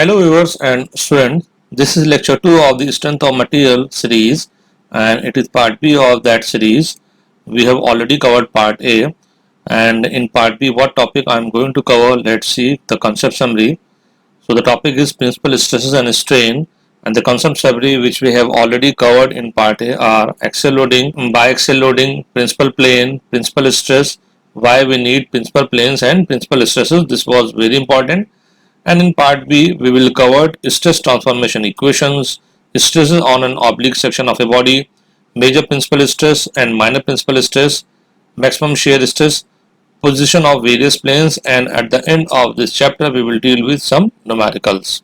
Hello viewers and students, this is lecture 2 of the strength of material series and it is part B of that series. We have already covered part A, and in part B what topic I am going to cover, let's see the concept summary. So the topic is principal stresses and strain, and the concept summary which we have already covered in part A are axial loading, biaxial loading, principal plane, principal stress, why we need principal planes and principal stresses. This was very important. And in part B, we will cover stress transformation equations, stresses on an oblique section of a body, major principal stress and minor principal stress, maximum shear stress, position of various planes, and at the end of this chapter, we will deal with some numericals.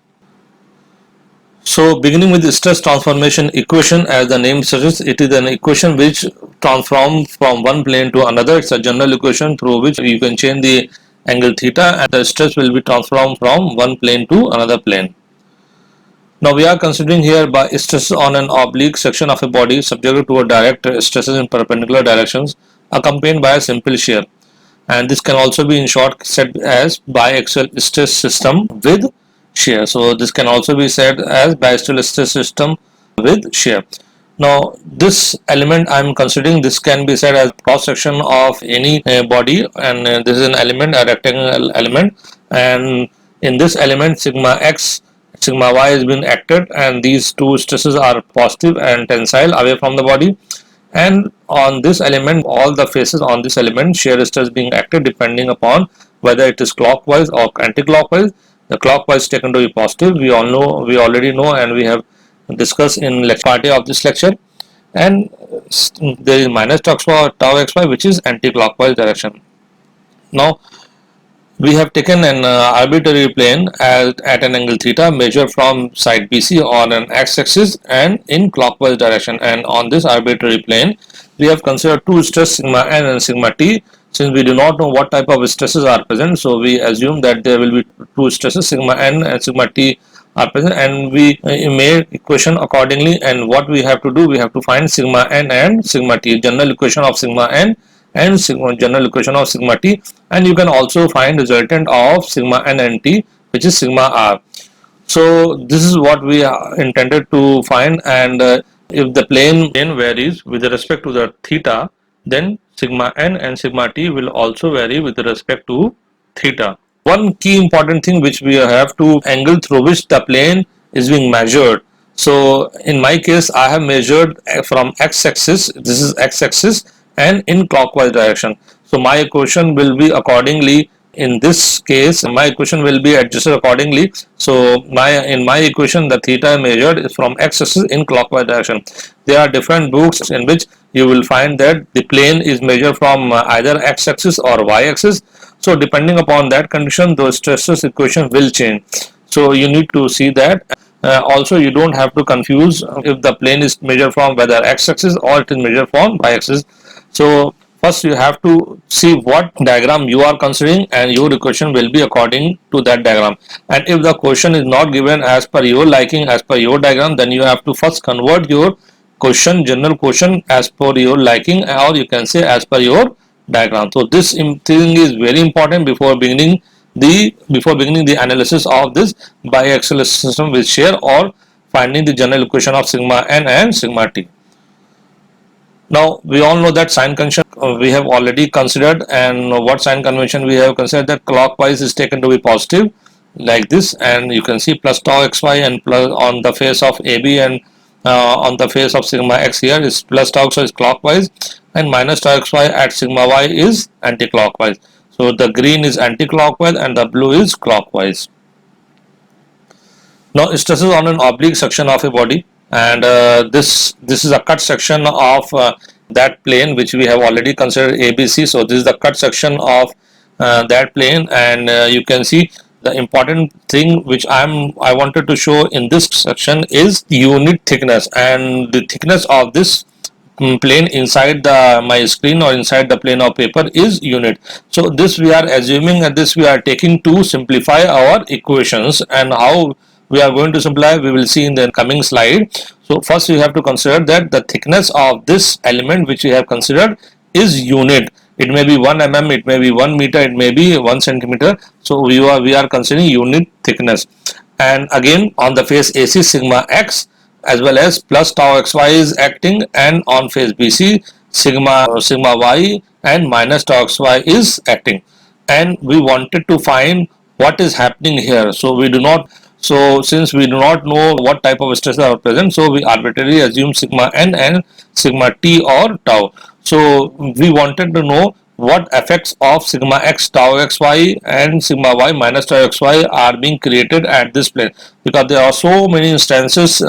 So beginning with the stress transformation equation, as the name suggests, it is an equation which transforms from one plane to another. It's a general equation through which you can change the angle theta and the stress will be transformed from one plane to another plane. Now we are considering here by stresses on an oblique section of a body subjected to a direct stresses in perpendicular directions accompanied by a simple shear, and this can also be in short said as biaxial stress system with shear. So this can also be said as biaxial stress system with shear. Now this element I am considering, this can be said as cross section of any body, and this is an element, a rectangular element, and in this element sigma x sigma y has been acted, and these two stresses are positive and tensile away from the body, and on this element all the faces on this element shear stress being acted depending upon whether it is clockwise or anti-clockwise. The clockwise taken to be positive, we already know, and we have discussed in part A of this lecture, and there is minus tau xy which is anti-clockwise direction. Now we have taken an arbitrary plane at an angle theta measured from side BC on an x-axis and in clockwise direction, and on this arbitrary plane we have considered two stress sigma n and sigma t. Since we do not know what type of stresses are present, so we assume that there will be two stresses sigma n and sigma t are present, and we made equation accordingly. And what we have to do, we have to find sigma n and sigma t, general equation of sigma n and general equation of sigma t, and you can also find resultant of sigma n and t, which is sigma r. So this is what we intended to find, and if the plane varies with respect to the theta, then sigma n and sigma t will also vary with respect to theta. One key important thing which we have to angle through which the plane is being measured. So in my case I have measured from x-axis, this is x-axis, and in clockwise direction. So my equation will be accordingly, in this case my equation will be adjusted accordingly. So in my equation the theta measured is from x-axis in clockwise direction. There are different books in which you will find that the plane is measured from either x-axis or y-axis. So depending upon that condition, those stresses equation will change. So you need to see that. Also you don't have to confuse if the plane is measured from whether x-axis or it is measured from y-axis. So first you have to see what diagram you are considering, and your equation will be according to that diagram. And if the question is not given as per your liking, as per your diagram, then you have to first convert your question, general question, as per your liking, or you can say as per your diagram. So this thing is very important before beginning the analysis of this biaxial system with shear or finding the general equation of sigma n and sigma t. Now we all know that sign convention we have already considered, and what sign convention we have considered, that clockwise is taken to be positive like this, and you can see plus tau xy, and plus on the face of AB and on the face of sigma x here is plus tau xy is clockwise, and minus tau xy at sigma y is anti-clockwise. So the green is anti-clockwise and the blue is clockwise. Now stresses on an oblique section of a body, and this is a cut section of that plane which we have already considered ABC. So this is the cut section of that plane, and you can see the important thing which I wanted to show in this section is unit thickness, and the thickness of this plane inside my screen or inside the plane of paper is unit. So this we are assuming, and this we are taking to simplify our equations, and how we are going to simplify we will see in the coming slide. So first you have to consider that the thickness of this element which we have considered is unit. It may be 1 mm, it may be 1 meter, it may be 1 centimeter. So we are considering unit thickness. and again on the face AC sigma x as well as plus tau xy is acting, and on face BC sigma y and minus tau xy is acting, and we wanted to find what is happening here. So we do not, so since we do not know what type of stresses are present, so we arbitrarily assume sigma n and sigma t or tau. So we wanted to know what effects of sigma x tau xy and sigma y minus tau xy are being created at this plane, because there are so many instances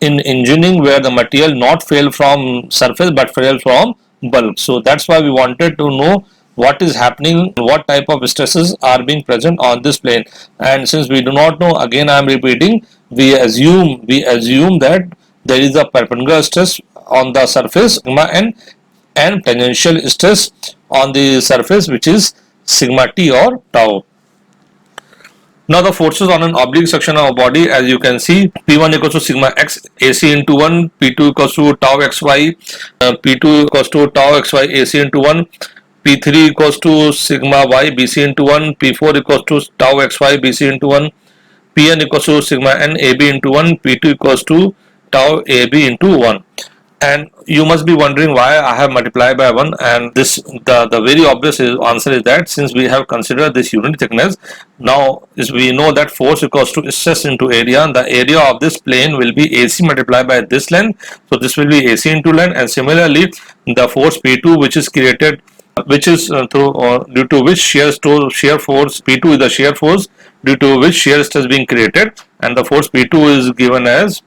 in engineering where the material not fail from surface but fail from bulk. So that's why we wanted to know what is happening, what type of stresses are being present on this plane. And since we do not know, again I am repeating, we assume that there is a perpendicular stress on the surface sigma n and tangential stress on the surface which is sigma t or tau. Now the forces on an oblique section of a body, as you can see, P1 equals to sigma x AC into 1, P2 equals to tau xy, P2 equals to tau xy AC into 1, P3 equals to sigma y BC into 1, P4 equals to tau xy BC into 1, Pn equals to sigma n AB into 1, P2 equals to tau AB into 1. And you must be wondering why I have multiplied by 1, and this the very obvious answer is that since we have considered this unit thickness, now we know that force equals to stress into area, and the area of this plane will be AC multiplied by this length, so this will be AC into length. And similarly the force P2 which is created, which is due to which shear force P2 is the shear force due to which shear stress being created, and the force P2 is given as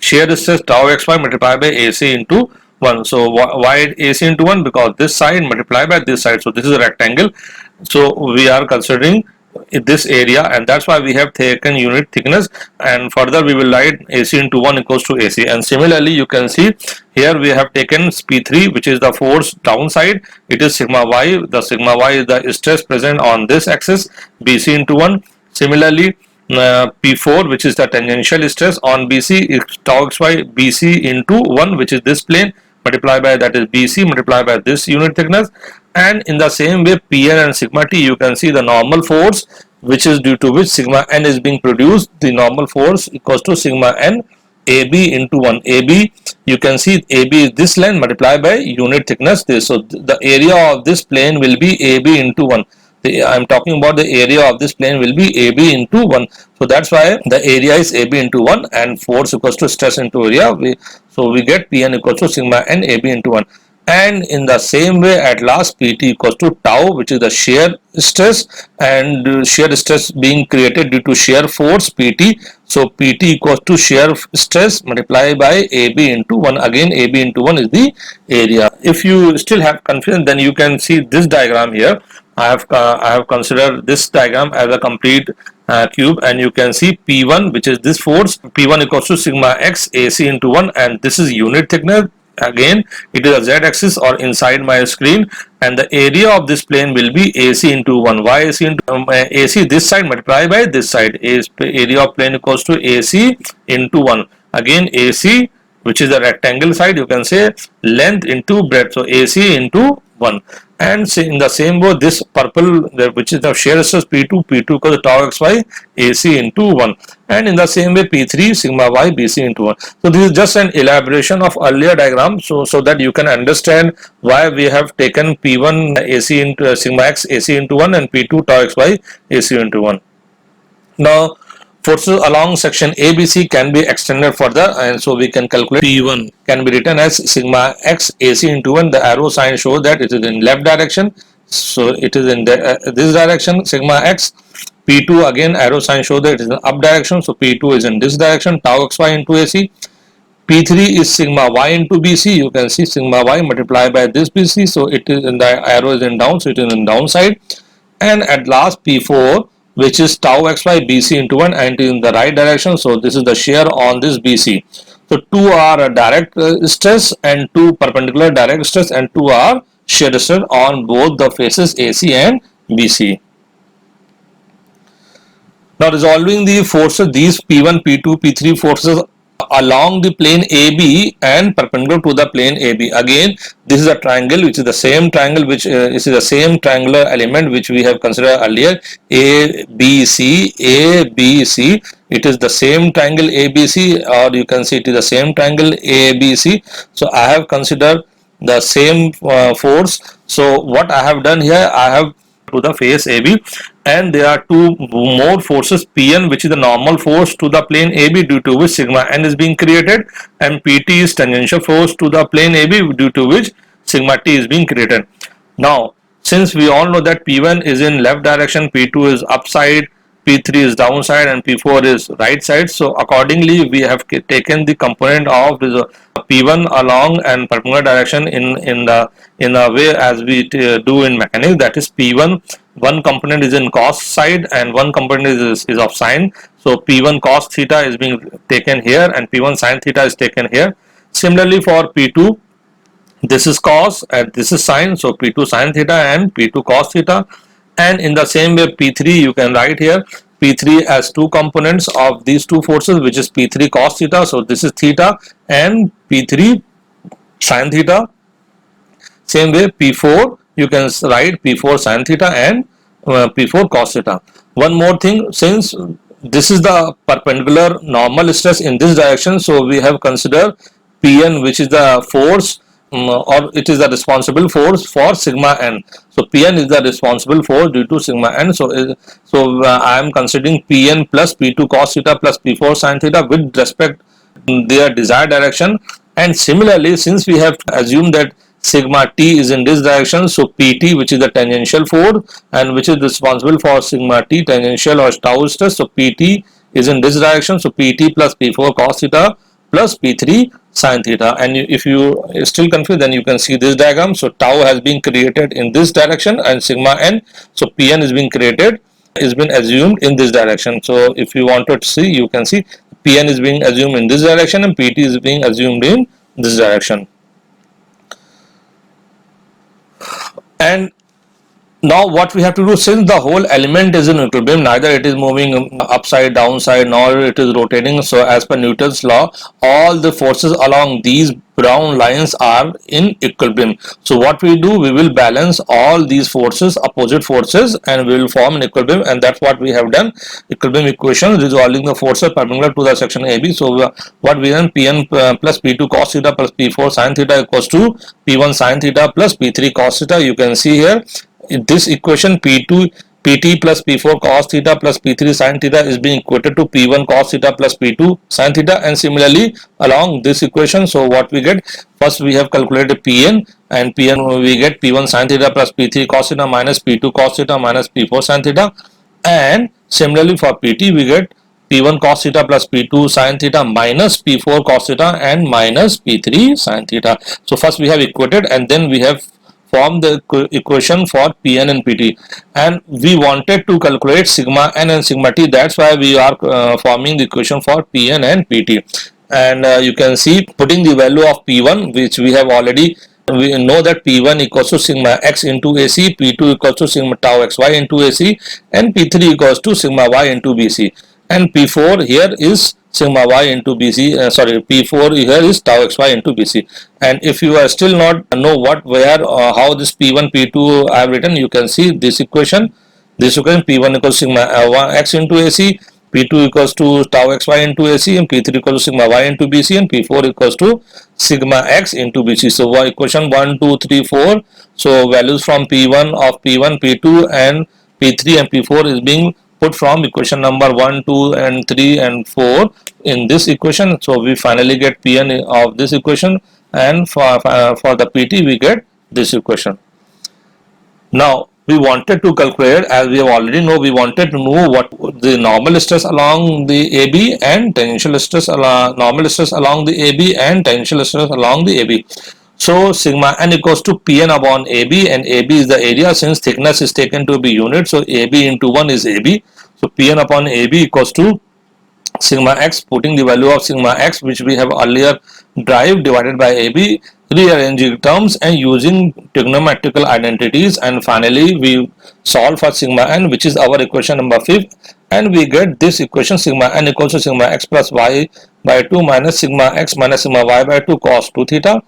shear stress tau xy multiplied by AC into 1. So why AC into 1? Because this side multiplied by this side. So this is a rectangle. So we are considering this area, and that's why we have taken unit thickness, and further we will write AC into 1 equals to AC. And similarly you can see here we have taken P3 which is the force downside, it is sigma y, the sigma y is the stress present on this axis BC into 1. Similarly P4 which is the tangential stress on BC is tau xy BC into 1 which is this plane multiplied by, that is BC multiplied by this unit thickness. And in the same way Pn and sigma t, you can see the normal force which is due to which sigma n is being produced, the normal force equals to sigma n AB into 1. AB, you can see AB is this length multiplied by unit thickness this, so the area of this plane will be AB into 1. I am talking about the area of this plane will be AB into 1. So that's why the area is AB into 1 and force equals to stress into area. So we get Pn equals to sigma n AB into 1. And in the same way at last Pt equals to tau which is the shear stress, and shear stress being created due to shear force Pt. So Pt equals to shear stress multiplied by AB into 1. Again AB into 1 is the area. If you still have confusion, then you can see this diagram here. I have considered this diagram as a complete cube, and you can see P1 which is this force, P1 equals to sigma x AC into 1, and this is unit thickness. Again it is a z-axis or inside my screen, and the area of this plane will be AC into 1. Why AC into AC this side multiplied by this side is area of plane equals to AC into 1. Again AC which is the rectangle side, you can say length into breadth, so AC into 1. And in the same way this purple which is the shear stress P2 equals to tau xy AC into 1, and in the same way P3 sigma y BC into 1. So this is just an elaboration of earlier diagram, so that you can understand why we have taken P1 AC into sigma x AC into 1 and P2 tau xy AC into 1. Now forces along section ABC can be extended further, and so we can calculate P1 can be written as sigma x AC into 1. The arrow sign shows that it is in left direction, so it is in this direction sigma x. P2 again arrow sign shows that it is in up direction, so P2 is in this direction, tau xy into AC. P3 is sigma y into BC, you can see sigma y multiplied by this BC, so it is in the arrow is in down, so it is in downside. And at last P4 which is tau xy BC into 1, and in the right direction, so this is the shear on this BC. So 2 are direct stress and 2 perpendicular direct stress, and 2 are shear stress on both the faces AC and BC. Now resolving the forces, these P1, P2, P3 forces along the plane AB and perpendicular to the plane AB. Again, this is a triangle which is the same triangle which is the same triangular element which we have considered earlier, ABC. It is the same triangle ABC, or you can see it is the same triangle ABC. So I have considered the same force. So what I have done here, I have to the face AB, and there are two more forces, Pn, which is the normal force to the plane AB, due to which sigma n is being created, and Pt is tangential force to the plane AB, due to which sigma t is being created. Now, since we all know that P1 is in left direction, P2 is upside, P3 is downside, and P4 is right side, so accordingly we have taken the component of this P1 along and perpendicular direction in a way as we do in mechanics, that is P1, one component is in cos side and one component is of sine. So P1 cos theta is being taken here and P1 sin theta is taken here. Similarly for P2, this is cos and this is sine, so P2 sin theta and P2 cos theta. And in the same way, P3 you can write here P3 as two components of these two forces, which is P3 cos theta, so this is theta, and P3 sin theta. Same way, P4 you can write P4 sin theta and P4 cos theta. One more thing, since this is the perpendicular normal stress in this direction, so we have considered Pn, which is the force or it is the responsible force for sigma n. So Pn is the responsible force due to sigma n. So I am considering Pn plus P2 cos theta plus P4 sin theta with respect to their desired direction. And similarly, since we have assumed that sigma t is in this direction, so Pt, which is the tangential force and which is responsible for sigma t tangential or tau stress, so Pt is in this direction, so Pt plus P4 cos theta plus P3 sin theta. And if you are still confused, then you can see this diagram. So tau has been created in this direction and sigma n, so Pn is being created, is been assumed in this direction. So if you wanted to see, you can see Pn is being assumed in this direction and Pt is being assumed in this direction. And now what we have to do, since the whole element is in equilibrium, neither it is moving upside, downside, nor it is rotating, so as per Newton's law, all the forces along these brown lines are in equilibrium. So what we do, we will balance all these forces, opposite forces, and we will form an equilibrium, and that's what we have done. Equilibrium equation resolving the forces perpendicular to the section AB. So what we done, Pn plus P2 cos theta plus P4 sin theta equals to P1 sin theta plus P3 cos theta. You can see here in this equation Pt plus P4 cos theta plus P3 sin theta is being equated to P1 cos theta plus P2 sin theta, and similarly along this equation, so what we get, first we have calculated Pn, and Pn we get P1 sin theta plus P3 cos theta minus P2 cos theta minus P4 sin theta, and similarly for Pt we get P1 cos theta plus P2 sin theta minus P4 cos theta and minus P3 sin theta. So first we have equated and then we have form the equation for Pn and Pt, and we wanted to calculate sigma n and sigma t, that's why we are forming the equation for Pn and Pt. And you can see, putting the value of P1, which we have already, we know that P1 equals to sigma x into AC, P2 equals to sigma tau xy into AC, and P3 equals to sigma y into BC, and P4 here is sigma y into BC, P4 here is tau xy into BC. And if you are still not know what, where, how this P1 P2 I have written, you can see this equation. P1 equals sigma x into AC, P2 equals to tau xy into AC, and P3 equals to sigma y into BC, and P4 equals to sigma x into BC. So equation 1, 2, 3, 4. So values from P1 of P1, P2 and P3 and P4 is being put from equation number 1, 2 and 3 and 4 in this equation. So we finally get Pn of this equation, and for the Pt we get this equation. Now we wanted to calculate, as we have already know, we wanted to know what the normal stress along the AB and tangential stress normal stress along the AB and tangential stress along the AB. So sigma n equals to Pn upon AB, and AB is the area, since thickness is taken to be unit, so AB into 1 is AB. So Pn upon AB equals to sigma x, putting the value of sigma x which we have earlier derived, divided by AB, rearranging terms and using trigonometrical identities, and finally we solve for sigma n, which is our equation number 5, and we get this equation sigma n equals to sigma x plus y by 2 minus sigma x minus sigma y by 2 cos 2 theta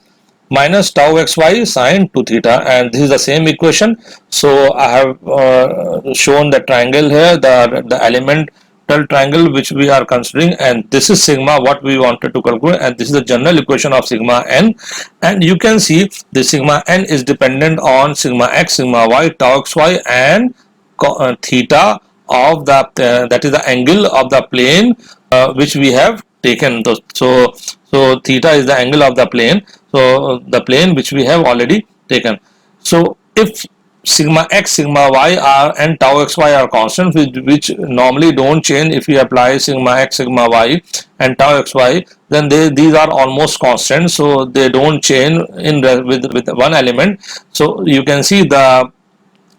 minus tau xy sine 2 theta, and this is the same equation. So I have shown the triangle here, the elemental triangle which we are considering, and this is sigma what we wanted to calculate, and this is the general equation of sigma n. And you can see the sigma n is dependent on sigma x, sigma y, tau xy and theta of the that is the angle of the plane which we have taken. So theta is the angle of the plane, so the plane which we have already taken. So if sigma x, sigma y are and tau xy are constant, which normally don't change if we apply sigma x, sigma y and tau xy, then these are almost constant, so they don't change in with one element. So you can see the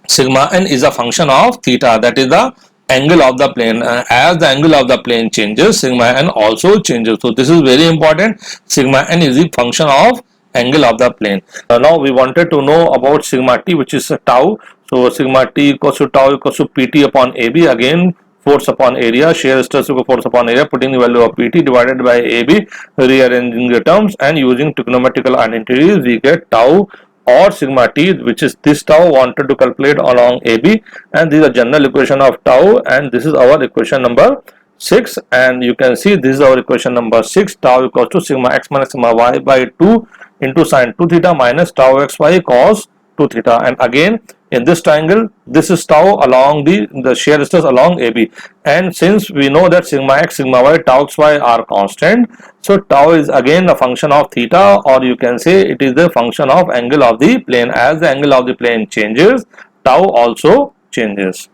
sigma n is a function of theta, that is the angle of the plane. As the angle of the plane changes, sigma n also changes. So this is very important. Sigma n is the function of angle of the plane. Now we wanted to know about sigma t, which is tau. So sigma t equals to tau equals to pt upon ab. Again, force upon area, shear stress equal force upon area, putting the value of pt divided by ab, rearranging the terms and using trigonometrical identities, we get tau or sigma t, which is this tau wanted to calculate along AB, and this is a general equation of tau, and this is our equation number 6. And you can see this is our equation number 6. Tau equals to sigma x minus sigma y by 2 into sine 2 theta minus tau xy cos 2 theta. And again, in this triangle, this is tau along the shear stress along AB, and since we know that sigma x, sigma y, tau xy are constant, so tau is again a function of theta, or you can say it is the function of angle of the plane. As the angle of the plane changes, tau also changes,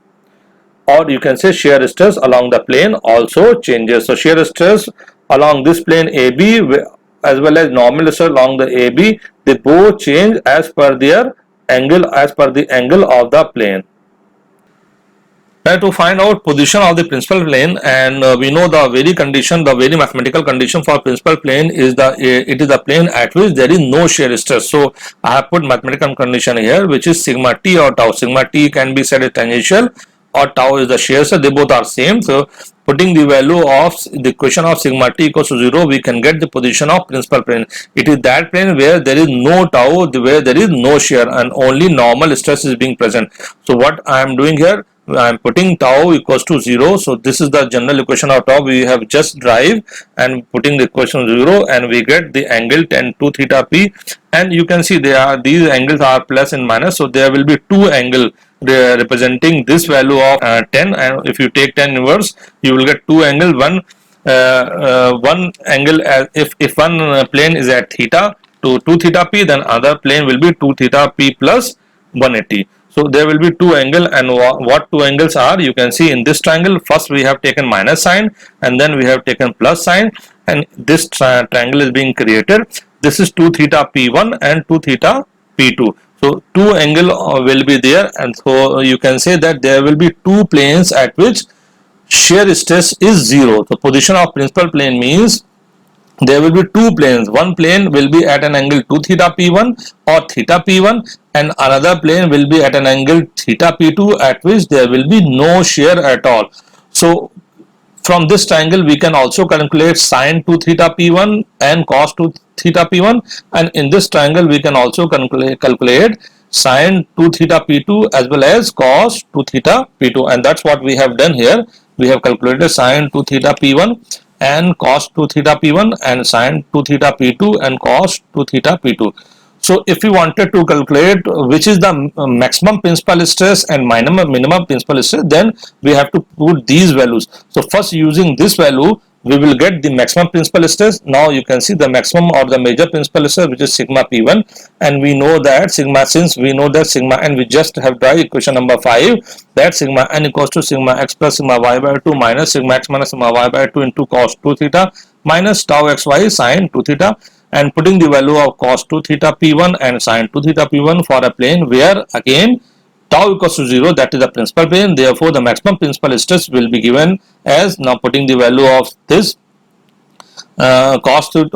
or you can say shear stress along the plane also changes. So shear stress along this plane AB as well as normal stress along the AB, they both change as per their angle, as per the angle of the plane. Now to find out position of the principal plane, and we know the very condition, the very mathematical condition for principal plane is it is the plane at which there is no shear stress. So I have put mathematical condition here, which is sigma t or tau. Sigma t can be said as tangential or tau is the shear stress, they both are same. So putting the value of the equation of sigma t equals to 0, we can get the position of principal plane. It is that plane where there is no tau, where there is no shear and only normal stress is being present. So what I am doing here, I am putting tau equals to 0. So this is the general equation of tau we have just derived, and putting the equation 0, and we get the angle tan 2 theta p. And you can see these angles are plus and minus, so there will be two angles representing this value of 10, and if you take tan inverse, you will get two angles. One angle as if one plane is at theta to 2 theta p, then other plane will be 2 theta p plus 180. So there will be two angles, and what two angles are, you can see in this triangle. First we have taken minus sign, and then we have taken plus sign, and this triangle is being created. This is 2 theta p1 and 2 theta p2. So two angle will be there, and so you can say that there will be two planes at which shear stress is 0. The position of principal plane means there will be two planes. One plane will be at an angle 2 theta p1 or theta p1, and another plane will be at an angle theta p2 at which there will be no shear at all. So from this triangle we can also calculate sine 2 theta p1 and cos 2 theta p1, and in this triangle we can also calculate sine 2 theta p2 as well as cos 2 theta p2, and that's what we have done here. We have calculated sine 2 theta p1 and cos 2 theta p1 and sine 2 theta p2 and cos 2 theta p2. So if we wanted to calculate which is the maximum principal stress and minimum principal stress, then we have to put these values. So first, using this value, we will get the maximum principal stress. Now you can see the maximum or the major principal stress, which is sigma p1, and we know that sigma, since we know that sigma n, we just have derived equation number 5, that sigma n equals to sigma x plus sigma y by 2 minus sigma x minus sigma y by 2 into cos 2 theta minus tau xy sine 2 theta, and putting the value of cos 2 theta p1 and sine 2 theta p1 for a plane where again tau equals to 0, that is the principal plane. Therefore the maximum principal stress will be given as, now putting the value of this cos 2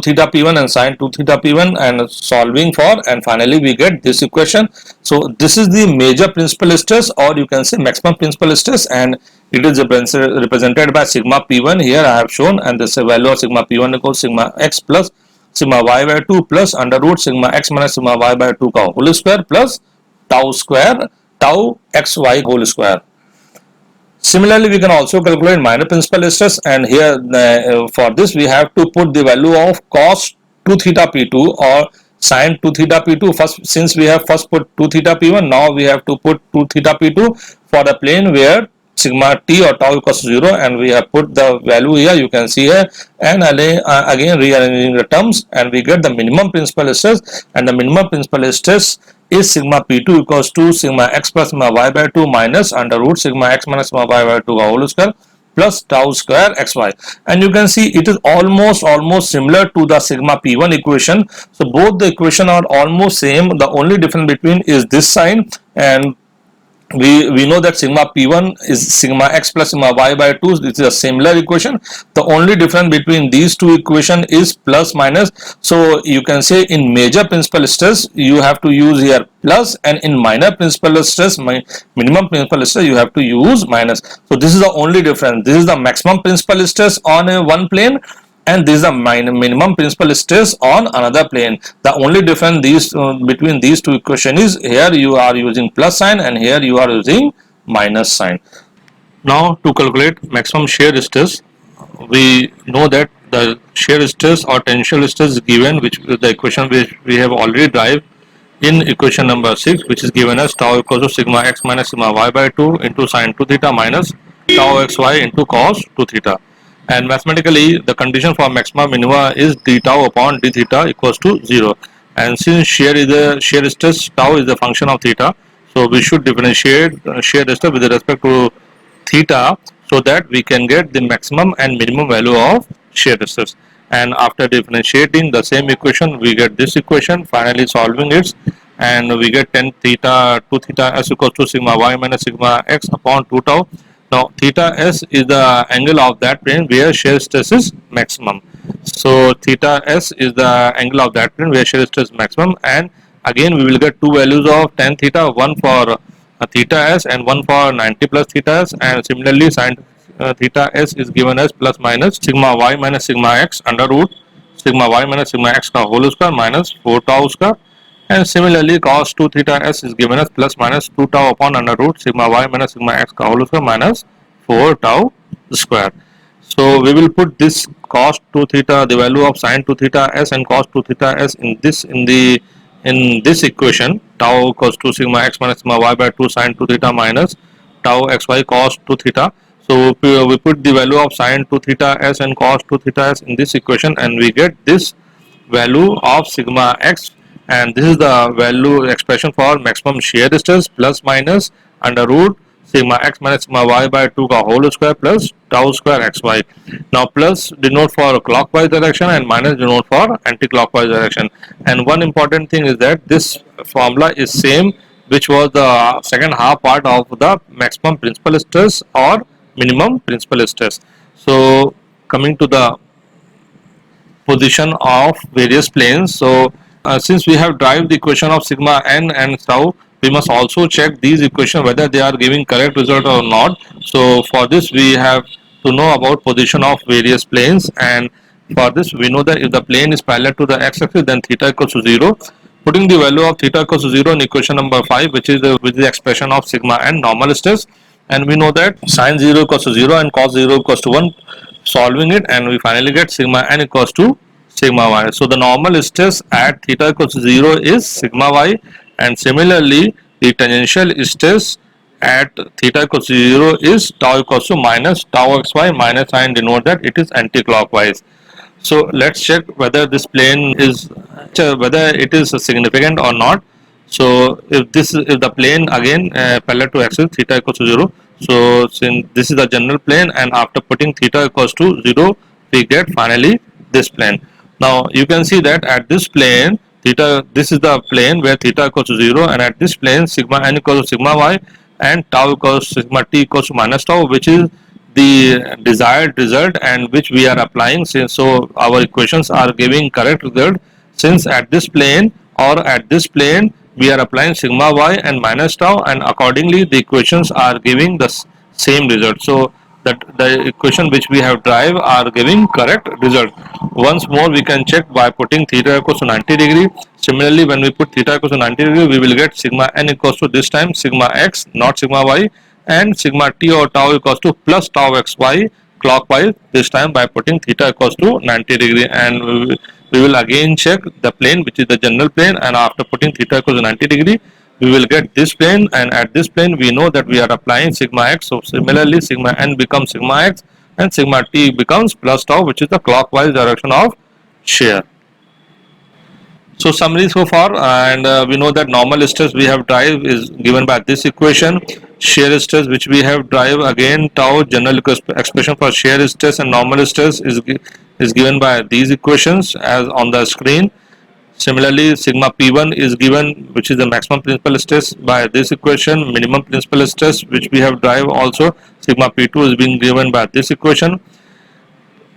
theta p1 and sin 2 theta p1 and solving for, and finally we get this equation. So this is the major principal stress, or you can say maximum principal stress, and it is represented by sigma p1 here I have shown, and this value of sigma p1 equals sigma x plus sigma y by 2 plus under root sigma x minus sigma y by 2 का whole square plus tau square tau xy whole square. Similarly, we can also calculate minor principal stress, and here for this we have to put the value of cos 2 theta p2 or sin 2 theta p2 first. Since we have first put 2 theta p1, now we have to put 2 theta p2 for the plane where sigma t or tau equals to 0, and we have put the value here, you can see here, and again rearranging the terms, and we get the minimum principal stress, and the minimum principal stress is sigma p2 equals to sigma x plus sigma y by 2 minus under root sigma x minus sigma y by 2 whole square plus tau square xy. And you can see it is almost similar to the sigma p1 equation. So both the equation are almost same. The only difference between is this sign, and we know that sigma p1 is sigma x plus sigma y by 2. This is a similar equation. The only difference between these two equation is plus minus. So you can say in major principal stress you have to use here plus, and in minor principal stress, minimum principal stress, you have to use minus. So this is the only difference. This is the maximum principal stress on one plane, and this is the minimum principal stress on another plane. The only difference between these two equations is here you are using plus sign and here you are using minus sign. Now to calculate maximum shear stress, we know that the shear stress or tensile stress is given, which is the equation which we have already derived in equation number 6, which is given as tau equals to sigma x minus sigma y by 2 into sin 2 theta minus tau xy into cos 2 theta. And mathematically the condition for maxima minima is d tau upon d theta equals to 0, and since shear stress tau is the function of theta, so we should differentiate shear stress with respect to theta so that we can get the maximum and minimum value of shear stress. And after differentiating the same equation, we get this equation, finally solving it, and we get 10 theta 2 theta s equals to sigma y minus sigma x upon 2 tau. Now theta s is the angle of that plane where shear stress is maximum. So theta s is the angle of that plane where shear stress is maximum, and again we will get two values of tan theta, one for theta s and one for 90 plus theta s, and similarly sin theta s is given as plus minus sigma y minus sigma x under root sigma y minus sigma x का whole square minus 4 tau square, and similarly cos 2 theta s is given as plus minus 2 tau upon under root sigma y minus sigma x का whole square minus 4 tau square. So we will put this cos 2 theta, the value of sin 2 theta s and cos 2 theta s in this equation, tau equals to sigma x minus sigma y by 2 sin 2 theta minus tau xy cos 2 theta. So we put the value of sin 2 theta s and cos 2 theta s in this equation, and we get this value of sigma x, and this is the value expression for maximum shear stress plus minus under root sigma x minus sigma y by 2 का whole square plus tau square xy. Now plus denote for clockwise direction and minus denote for anti-clockwise direction. And one important thing is that this formula is same which was the second half part of the maximum principal stress or minimum principal stress. So coming to the position of various planes, so since we have derived the equation of sigma n and tau, we must also check these equations whether they are giving correct result or not. So for this we have to know about position of various planes, and for this we know that if the plane is parallel to the x-axis, then theta equals to 0. Putting the value of theta equals to 0 in equation number 5, which is the expression of sigma n normal stress, and we know that sin 0 equals to 0 and cos 0 equals to 1, solving it, and we finally get sigma n equals to sigma y. So the normal stress at theta equals to 0 is sigma y, and similarly the tangential stress at theta equals to 0 is tau equals to minus tau xy, minus sign denote that it is anti-clockwise. So let's check whether this plane is whether it is significant or not. So if the plane again parallel to axis theta equals to 0, so since this is the general plane, and after putting theta equals to 0 we get finally this plane. Now you can see that at this plane theta, this is the plane where theta equals to 0, and at this plane sigma n equals to sigma y and tau equals sigma t equals to minus tau, which is the desired result and which we are applying, since so our equations are giving correct result, since at this plane or at this plane we are applying sigma y and minus tau, and accordingly the equations are giving the same result. So that the equation which we have derived are giving correct result. Once more we can check by putting theta equals to 90 degree. Similarly, when we put theta equals to 90 degree, we will get sigma n equals to this time sigma x, not sigma y, and sigma t or tau equals to plus tau xy clockwise, this time by putting theta equals to 90 degree. And we will again check the plane which is the general plane, and after putting theta equals to 90 degree we will get this plane, and at this plane we know that we are applying sigma x. So similarly sigma n becomes sigma x and sigma t becomes plus tau, which is the clockwise direction of shear. So summary so far, and we know that normal stress we have derived is given by this equation. Shear stress which we have derived, again tau, general expression for shear stress and normal stress is given by these equations as on the screen. Similarly, sigma P1 is given, which is the maximum principal stress, by this equation. Minimum principal stress which we have derived also, sigma P2 is being given by this equation.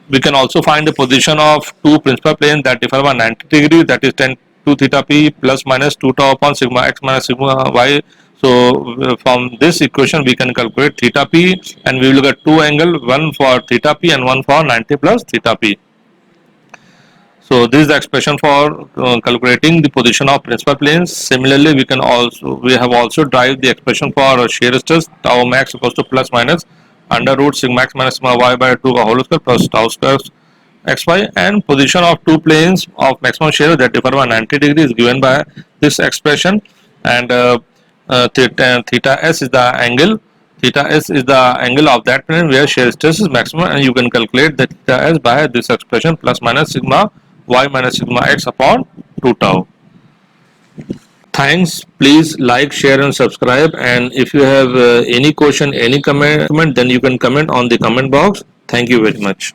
We can also find the position of two principal planes that differ by 90 degrees, that is tan 2 theta p plus minus 2 tau upon sigma x minus sigma y. So from this equation we can calculate theta p, and we will get two angles, one for theta p and one for 90 plus theta p. So this is the expression for calculating the position of principal planes. Similarly, we have also derived the expression for shear stress, tau max equals to plus minus under root sigma x minus sigma y by 2 whole square plus tau square xy, and position of two planes of maximum shear that differ by 90 degrees is given by this expression. And theta s is the angle. Theta s is the angle of that plane where shear stress is maximum, and you can calculate the theta s by this expression plus minus sigma y minus sigma x upon 2 tau. Thanks. Please like, share and subscribe, and if you have any question, any comment, then you can comment on the comment box. Thank you very much.